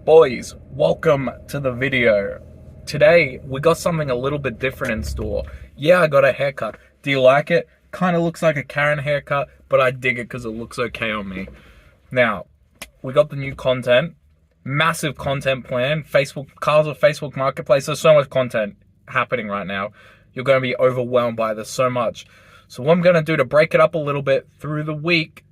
Boys, welcome to the video. Today, we got something a little bit different in store. Yeah, I got a haircut. Do you like it? Kind of looks like a Karen haircut, but I dig it because it looks okay on me. Now, we got the new content. Massive content plan. Cars of Facebook Marketplace. There's so much content happening right now. You're going to be overwhelmed by this so much. So what I'm going to do to break it up a little bit through the week,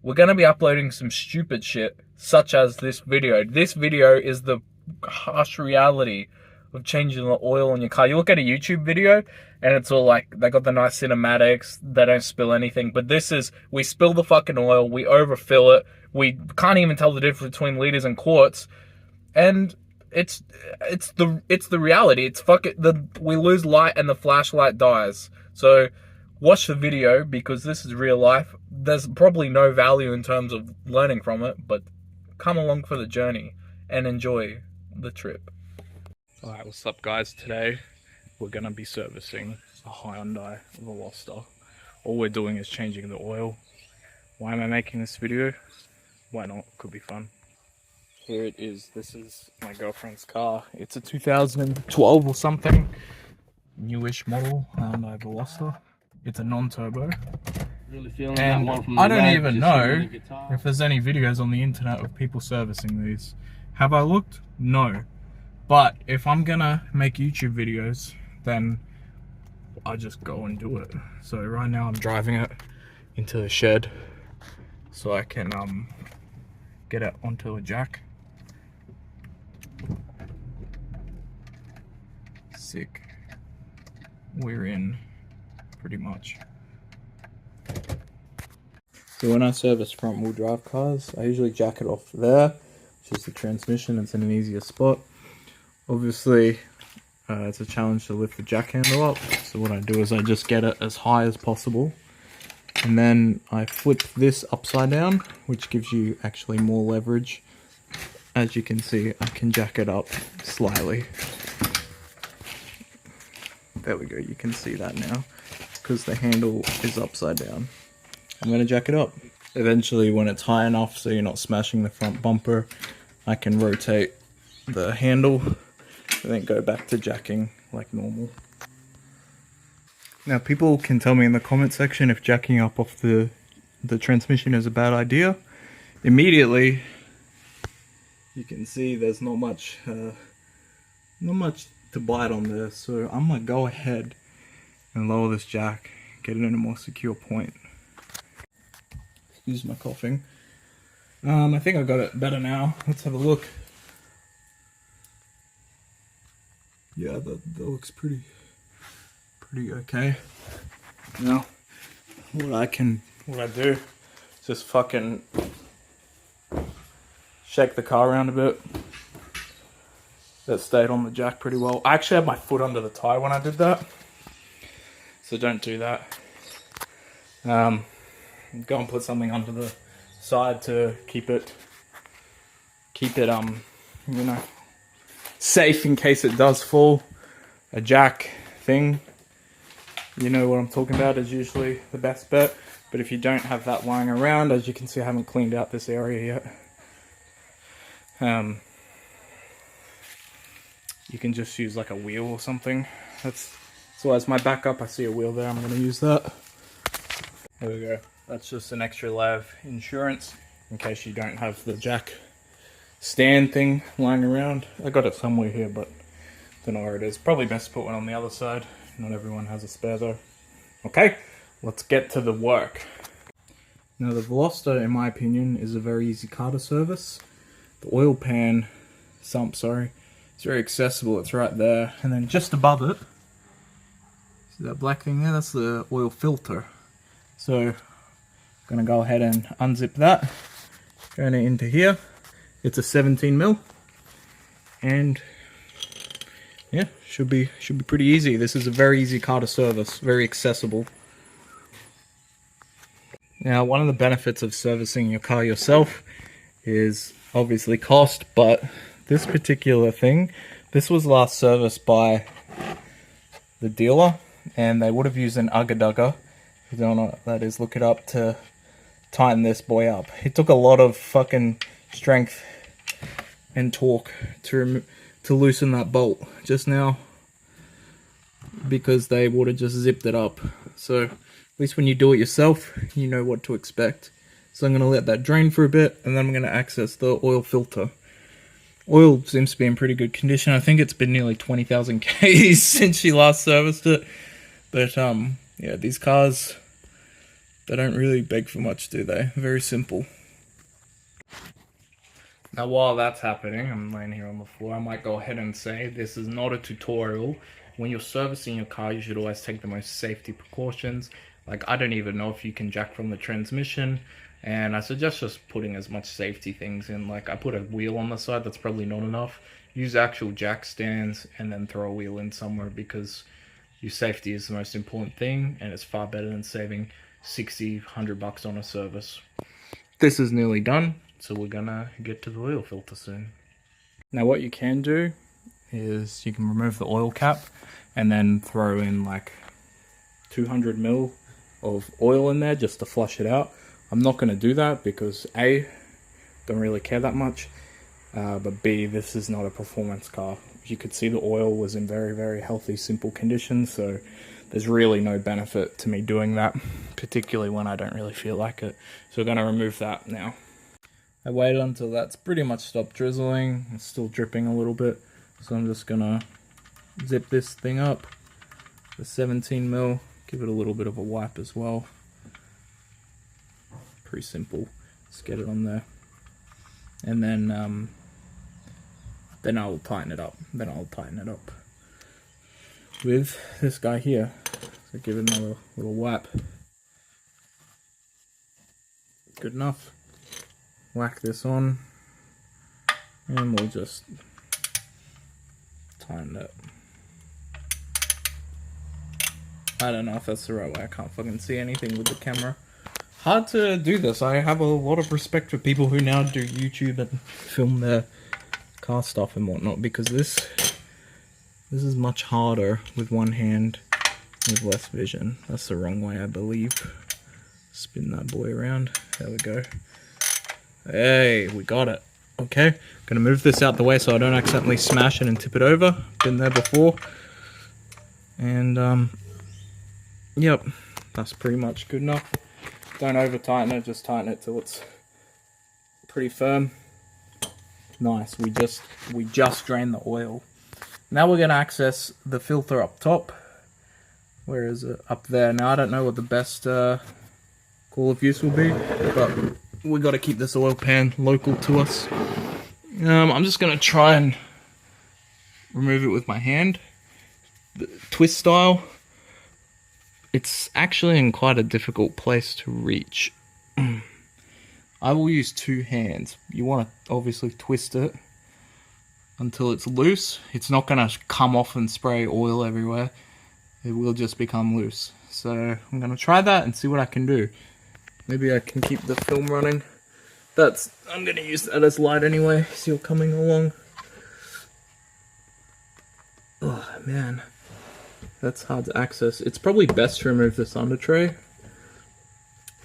we're going to be uploading some stupid shit, such as this video. This video is the harsh reality of changing the oil in your car. You look at a YouTube video, and it's all like, they got the nice cinematics, they don't spill anything. But this is, we spill the fucking oil, we overfill it, we can't even tell the difference between liters and quarts, and it's the reality. It's we lose light and the flashlight dies. So watch the video because this is real life. There's probably no value in terms of learning from it, but come along for the journey and enjoy the trip. Alright, what's up guys? Today we're going to be servicing a Hyundai Veloster. All we're doing is changing the oil. Why am I making this video? Why not? Could be fun. Here it is. This is my girlfriend's car. It's a 2012 or something. Newish model Hyundai Veloster. It's a non-turbo. Really feeling and that one from I the don't back, even know if there's any videos on the internet of people servicing these. Have I looked? No. But if I'm gonna make YouTube videos, then I just go and do it. So right now I'm driving it into the shed so I can get it onto a jack. Sick. We're in, pretty much. So when I service front wheel drive cars, I usually jack it off there, which is the transmission. It's in an easier spot. Obviously, it's a challenge to lift the jack handle up. So what I do is I just get it as high as possible. And then I flip this upside down, which gives you actually more leverage. As you can see, I can jack it up slightly. There we go, you can see that now, because the handle is upside down. I'm going to jack it up. Eventually, when it's high enough so you're not smashing the front bumper, I can rotate the handle and then go back to jacking like normal. Now, people can tell me in the comment section if jacking up off the transmission is a bad idea. Immediately, you can see there's not much to bite on there, so I'm gonna go ahead and lower this jack, get it in a more secure point. Excuse my coughing. I think I got it better now. Let's have a look. Yeah, that looks pretty okay. Now, what I do is just fucking shake the car around a bit. That stayed on the jack pretty well. I actually had my foot under the tire when I did that, so don't do that. Go and put something under the side to keep it you know, safe in case it does fall. A jack thing, you know what I'm talking about, is usually the best bet. But if you don't have that lying around, as you can see, I haven't cleaned out this area yet. You can just use like a wheel or something. So as my backup, I see a wheel there, I'm going to use that. There we go. That's just an extra layer of insurance in case you don't have the jack stand thing lying around. I got it somewhere here, but don't know where it is. Probably best to put one on the other side. Not everyone has a spare though. Okay, let's get to the work. Now the Veloster, in my opinion, is a very easy car to service. The oil pan sump, sorry. It's very accessible, it's right there. And then just above it, see that black thing there? That's the oil filter. So, I'm gonna go ahead and unzip that. Going into here. It's a 17mm. And yeah, should be pretty easy. This is a very easy car to service, very accessible. Now, one of the benefits of servicing your car yourself is obviously cost, but this particular thing, this was last serviced by the dealer, and they would have used an ugga dugger. If you don't know what that is, look it up, to tighten this boy up. It took a lot of fucking strength and torque to loosen that bolt just now, because they would have just zipped it up. So at least when you do it yourself, you know what to expect. So I'm going to let that drain for a bit, and then I'm going to access the oil filter. Oil seems to be in pretty good condition. I think it's been nearly 20,000 Ks since she last serviced it. But yeah, these cars, they don't really beg for much, do they? Very simple. Now while that's happening, I'm laying here on the floor, I might go ahead and say this is not a tutorial. When you're servicing your car, you should always take the most safety precautions. Like, I don't even know if you can jack from the transmission, and I suggest just putting as much safety things in. Like, I put a wheel on the side, that's probably not enough. Use actual jack stands and then throw a wheel in somewhere, because your safety is the most important thing, and it's far better than saving 60, 100 bucks on a service. This is nearly done, so we're gonna get to the oil filter soon. Now what you can do is you can remove the oil cap and then throw in like 200 ml of oil in there just to flush it out. I'm not going to do that because A, don't really care that much, but B, this is not a performance car. You could see the oil was in very, very healthy, simple condition, so there's really no benefit to me doing that, particularly when I don't really feel like it. So we're going to remove that now. I waited until that's pretty much stopped drizzling. It's still dripping a little bit, so I'm just going to zip this thing up. The 17 mil, give it a little bit of a wipe as well. Pretty simple. Just get it on there, and then I'll tighten it up. With this guy here. So give it another little wipe. Good enough. Whack this on, and we'll just tighten it. I don't know if that's the right way. I can't fucking see anything with the camera. Hard to do this. I have a lot of respect for people who now do YouTube and film their car stuff and whatnot, because this is much harder with one hand with less vision. That's the wrong way, I believe. Spin that boy around. There we go. Hey, we got it. Okay, gonna move this out the way so I don't accidentally smash it and tip it over. Been there before. And yep, that's pretty much good enough. Don't over tighten it, just tighten it till it's pretty firm. Nice, we just drained the oil. Now we're gonna access the filter up top. Where is it? Up there. Now I don't know what the best call of use will be, but we got to keep this oil pan local to us. I'm just gonna try and remove it with my hand, twist style. It's actually in quite a difficult place to reach. I will use two hands. You want to obviously twist it until it's loose. It's not gonna come off and spray oil everywhere. It will just become loose. So I'm gonna try that and see what I can do. Maybe I can keep the film running. I'm gonna use that as light anyway, as you're coming along. Oh man, that's hard to access. It's probably best to remove this under tray.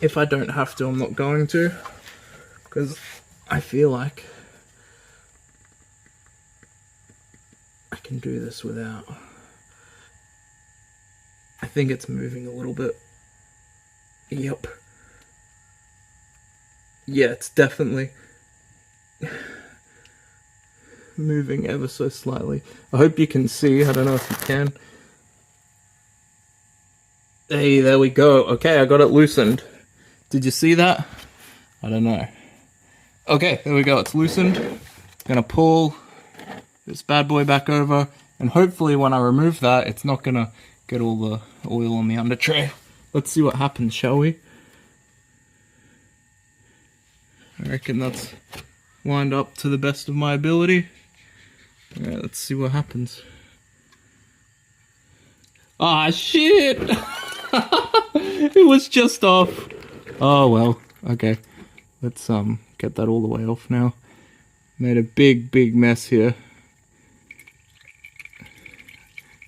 If I don't have to, I'm not going to, because I feel like I can do this without. I think it's moving a little bit. Yep. Yeah, it's definitely moving ever so slightly. I hope you can see. I don't know if you can. Hey, there we go. Okay, I got it loosened. Did you see that? I don't know. Okay, there we go. It's loosened. Gonna pull this bad boy back over, and hopefully when I remove that, it's not gonna get all the oil on the under tray. Let's see what happens, shall we? I reckon that's lined up to the best of my ability. Alright, let's see what happens. Ah, shit! It was just off. Oh well, okay. Let's get that all the way off now. Made a big mess here.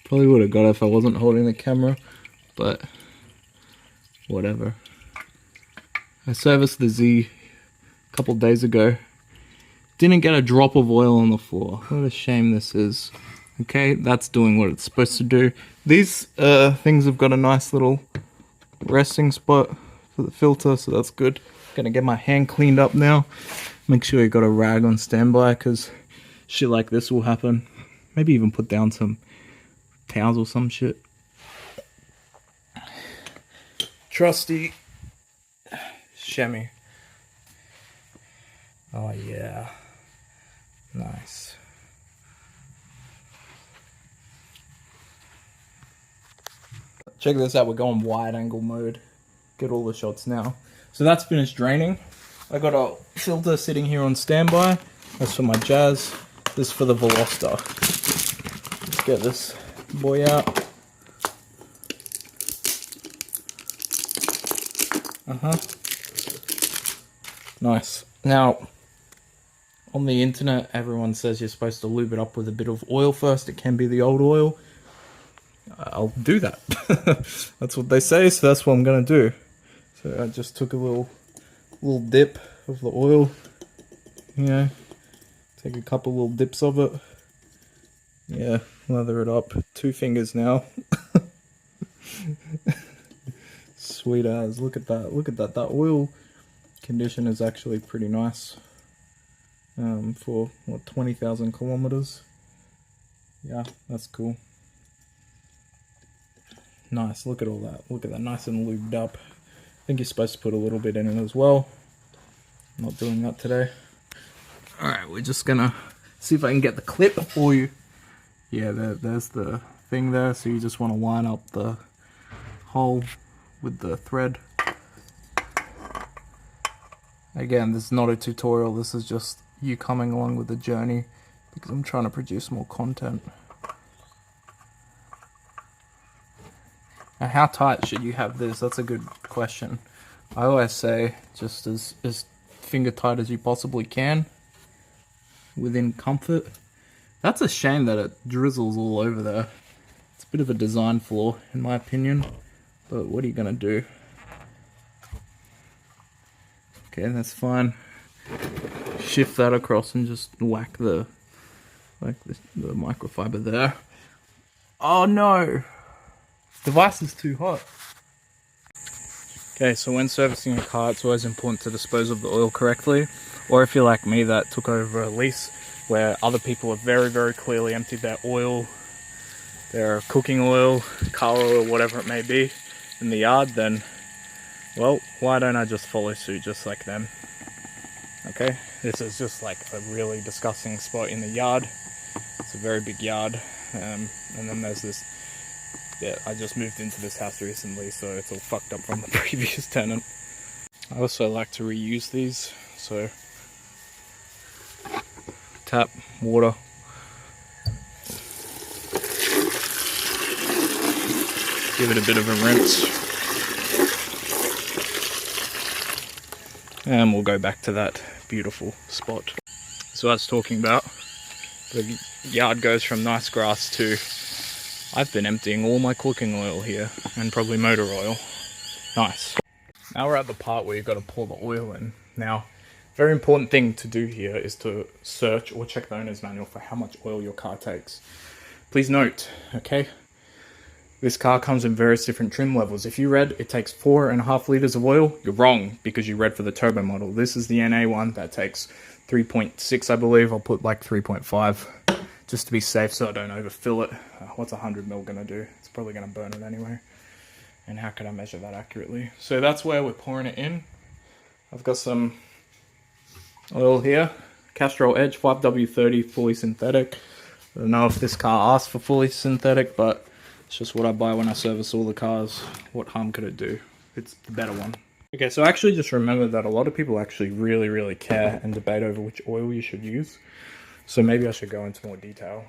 Probably would have got it if I wasn't holding the camera, but whatever. I serviced the Z a couple days ago. Didn't get a drop of oil on the floor. What a shame this is. Okay, that's doing what it's supposed to do. These things have got a nice little resting spot for the filter, so that's good. Gonna get my hand cleaned up now. Make sure you got a rag on standby, because shit like this will happen. Maybe even put down some towels or some shit. Trusty chamois. Oh yeah, nice. Check this out, we're going wide angle mode. Get all the shots now. So that's finished draining. I got a filter sitting here on standby. That's for my Jazz. This is for the Veloster. Let's get this boy out. Nice. Now, on the internet, everyone says you're supposed to lube it up with a bit of oil first. It can be the old oil. I'll do that. That's what they say, so that's what I'm gonna do. So I just took a little dip of the oil. You know, take a couple little dips of it. Yeah, lather it up. 2 fingers now. Sweet as. Look at that. Look at that. That oil condition is actually pretty nice. For what, 20,000 kilometers. Yeah, that's cool. Nice. Look at all that. Look at that. Nice and lubed up. I think you're supposed to put a little bit in it as well. I'm not doing that today. Alright, we're just gonna see if I can get the clip for you. Yeah, there's the thing there. So you just want to line up the hole with the thread. Again, this is not a tutorial. This is just you coming along with the journey, because I'm trying to produce more content. Now, how tight should you have this? That's a good question. I always say just as finger tight as you possibly can, within comfort. That's a shame that it drizzles all over there. It's a bit of a design flaw, in my opinion, but what are you gonna do? Okay, that's fine. Shift that across and just whack the microfiber there. Oh no! Device is too hot. Okay, so when servicing a car, it's always important to dispose of the oil correctly. Or if you're like me that took over a lease where other people have very, very clearly emptied their oil, their cooking oil, car oil, whatever it may be, in the yard, then, well, why don't I just follow suit just like them? Okay, this is just like a really disgusting spot in the yard. It's a very big yard, and then there's this. Yeah, I just moved into this house recently, so it's all fucked up from the previous tenant. I also like to reuse these, so tap, water. Give it a bit of a rinse. And we'll go back to that beautiful spot. So I was talking about, the yard goes from nice grass to, I've been emptying all my cooking oil here, and probably motor oil. Nice. Now we're at the part where you've got to pour the oil in. Now, very important thing to do here is to search or check the owner's manual for how much oil your car takes. Please note, okay, this car comes in various different trim levels. If you read it takes 4.5 liters of oil, you're wrong, because you read for the turbo model. This is the NA one that takes 3.6, I believe. I'll put like 3.5. Just to be safe so I don't overfill it. What's 100 mil gonna do? It's probably gonna burn it anyway. And how can I measure that accurately? So that's where we're pouring it in. I've got some oil here. Castrol Edge 5W30 fully synthetic. I don't know if this car asks for fully synthetic, but it's just what I buy when I service all the cars. What harm could it do? It's the better one. Okay, so I actually just remembered that a lot of people actually really care and debate over which oil you should use. So maybe I should go into more detail.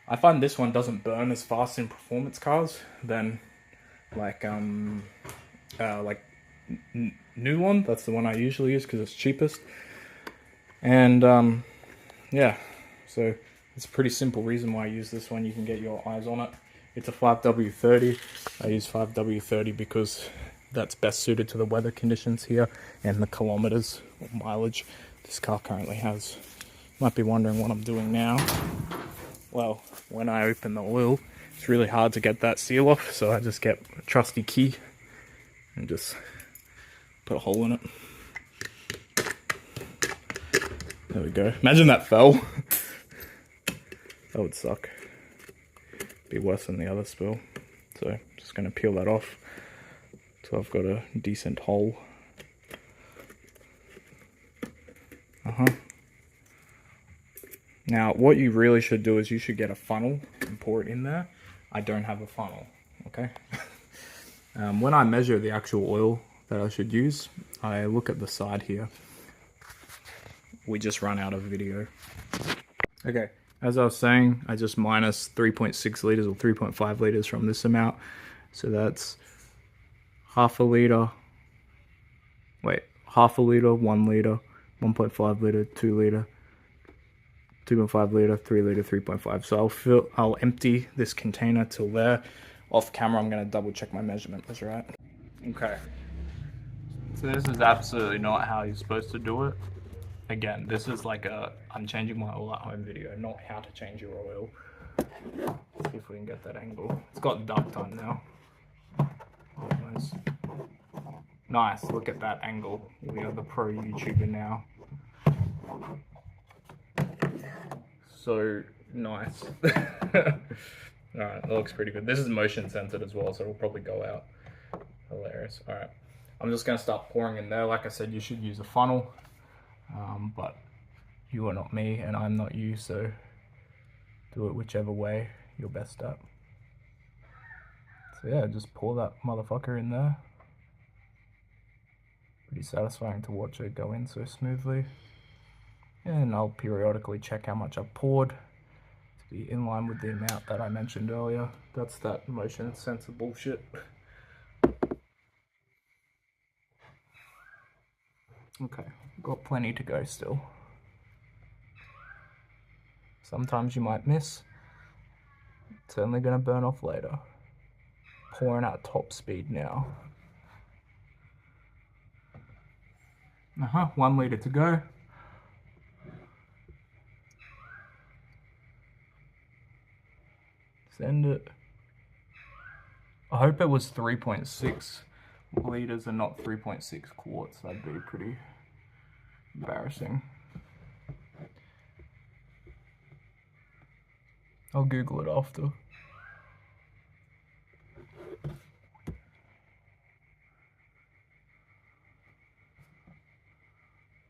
I find this one doesn't burn as fast in performance cars than like Newon. That's the one I usually use because it's cheapest. And yeah, so it's a pretty simple reason why I use this one. You can get your eyes on it. It's a 5W30. I use 5W30 because that's best suited to the weather conditions here and the kilometers or mileage this car currently has. Might be wondering what I'm doing now. Well, when I open the oil, it's really hard to get that seal off, so I just get a trusty key and just put a hole in it. There we go. Imagine that fell. That would suck. Be worse than the other spill. So just going to peel that off. So I've got a decent hole. Now what you really should do is you should get a funnel and pour it in there. I don't have a funnel, okay? When I measure the actual oil that I should use, I look at the side here. We just run out of video. Okay, as I was saying, I just minus 3.6 litres or 3.5 litres from this amount. So that's half a litre, 1 litre, 1.5 litre, 2 litre, 2.5 litre, 3 litre, 3.5. So I'll empty this container till there. Off camera, I'm going to double check my measurement. That's right. Okay. So this is absolutely not how you're supposed to do it. Again, this is like I'm changing my oil at home video, not how to change your oil. Let's see if we can get that angle. It's got dark time now. Almost. Nice, look at that angle. We are the pro YouTuber now. So nice. Alright, that looks pretty good. This is motion censored as well, so it'll probably go out. Hilarious. Alright, I'm just going to start pouring in there. Like I said, you should use a funnel. But you are not me and I'm not you, so do it whichever way you're best at. So yeah, just pour that motherfucker in there. Pretty satisfying to watch it go in so smoothly. And I'll periodically check how much I've poured to be in line with the amount that I mentioned earlier. That's that motion sensor bullshit. Okay, got plenty to go still. Sometimes you might miss. It's only going to burn off later. Pouring at top speed now. 1 litre to go. Send it. I hope it was 3.6 litres and not 3.6 quarts. That'd be pretty embarrassing. I'll Google it after.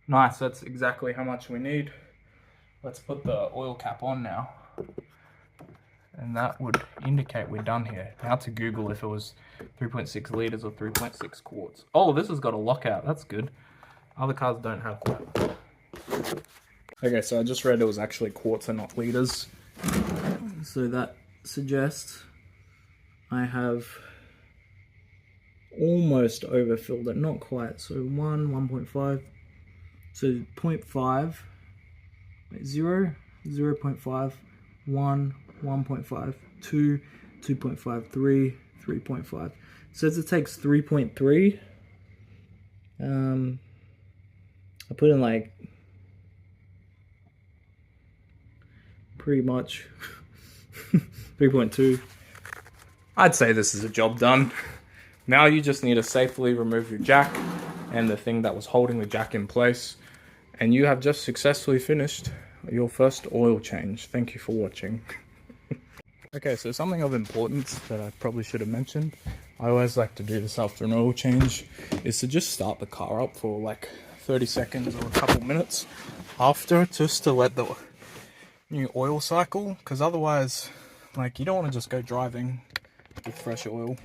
Nice, that's exactly how much we need. Let's put the oil cap on now. And that would indicate we're done here. Now to Google if it was 3.6 litres or 3.6 quarts. Oh, this has got a lockout. That's good. Other cars don't have that. Okay, so I just read it was actually quarts and not litres. So that suggests I have almost overfilled it. Not quite. So 1.5. So 0.5, 0, 0.5, 1, 1.5, 2, 2.5, 3, 3.5. It says it takes 3.3. I put in like pretty much 3.2. I'd say this is a job done. Now you just need to safely remove your jack and the thing that was holding the jack in place. And you have just successfully finished your first oil change. Thank you for watching. Okay, so something of importance that I probably should have mentioned, I always like to do this after an oil change, is to just start the car up for like 30 seconds or a couple minutes after, just to let the new oil cycle, because otherwise, like, you don't want to just go driving with fresh oil.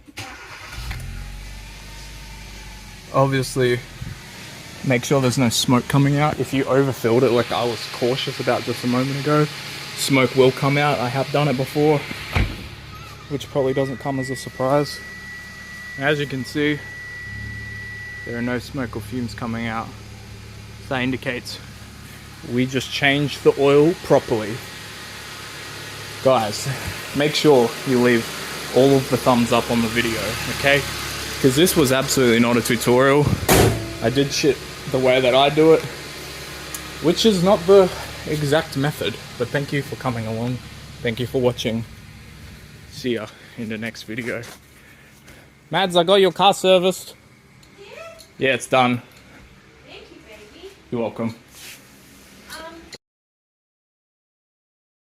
Obviously, make sure there's no smoke coming out. If you overfilled it like I was cautious about just a moment ago, smoke will come out. I have done it before, which probably doesn't come as a surprise. As you can see, there are no smoke or fumes coming out. So that indicates we just changed the oil properly. Guys, make sure you leave all of the thumbs up on the video, okay? Because this was absolutely not a tutorial. I did shit the way that I do it. which is not the exact method, but thank you for coming along. Thank you for watching. See ya in the next video. Mads, I got your car serviced. Yeah, it's done. Thank you, baby. You're welcome.